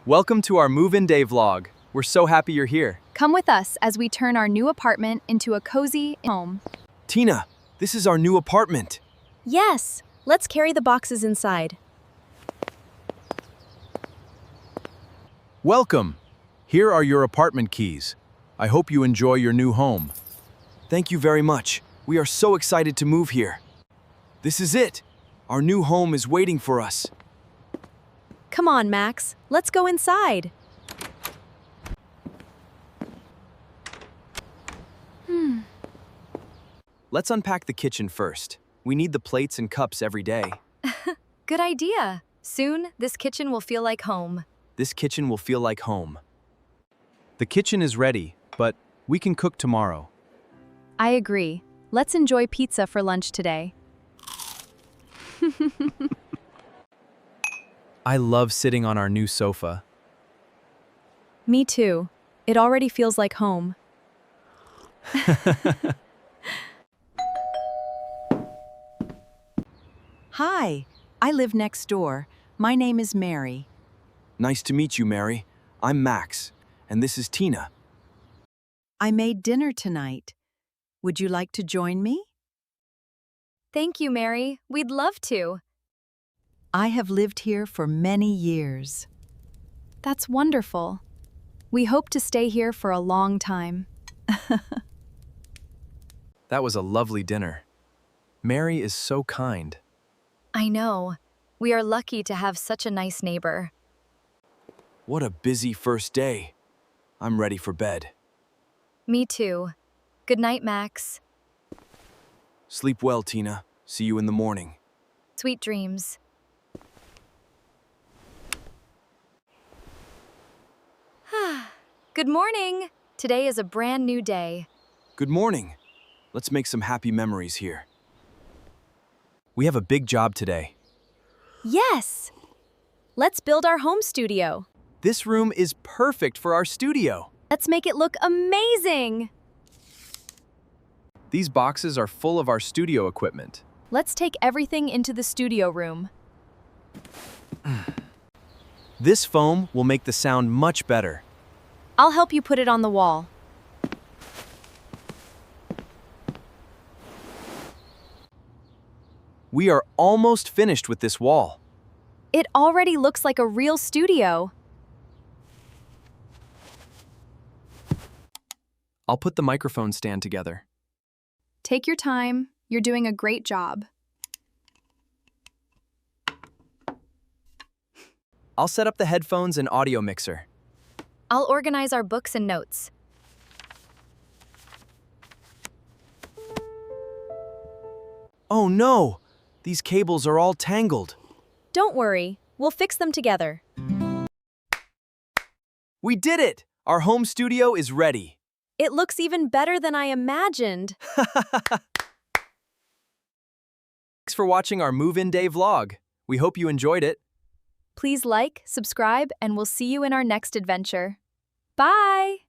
Welcome to our move-in day vlog. We're so happy you're here. Come with us as we turn our new apartment into a cozy home. Tina, this is our new apartment. Yes, let's carry the boxes inside. Welcome. Here are your apartment keys. I hope you enjoy your new home. Thank you very much. We are so excited to move here. This is it. Our new home is waiting for us. Come on, Max, let's go inside. Let's unpack the kitchen first. We need the plates and cups every day. Good idea. Soon, this kitchen will feel like home. This kitchen will feel like home. The kitchen is ready, but we can cook tomorrow. I agree. Let's enjoy pizza for lunch today. I love sitting on our new sofa. Me too. It already feels like home. Hi, I live next door. My name is Mary. Nice to meet you, Mary. I'm Max, and this is Tina. I made dinner tonight. Would you like to join me? Thank you, Mary. We'd love to. I have lived here for many years. That's wonderful. We hope to stay here for a long time. That was a lovely dinner. Mary is so kind. I know. We are lucky to have such a nice neighbor. What a busy first day. I'm ready for bed. Me too. Good night, Max. Sleep well, Tina. See you in the morning. Sweet dreams. Good morning. Today is a brand new day. Good morning. Let's make some happy memories here. We have a big job today. Yes! Let's build our home studio. This room is perfect for our studio. Let's make it look amazing. These boxes are full of our studio equipment. Let's take everything into the studio room. This foam will make the sound much better. I'll help you put it on the wall. We are almost finished with this wall. It already looks like a real studio. I'll put the microphone stand together. Take your time. You're doing a great job. I'll set up the headphones and audio mixer. I'll organize our books and notes. Oh no! These cables are all tangled. Don't worry, we'll fix them together. We did it! Our home studio is ready. It looks even better than I imagined. Thanks for watching our move-in day vlog. We hope you enjoyed it. Please like, subscribe, and we'll see you in our next adventure. Bye!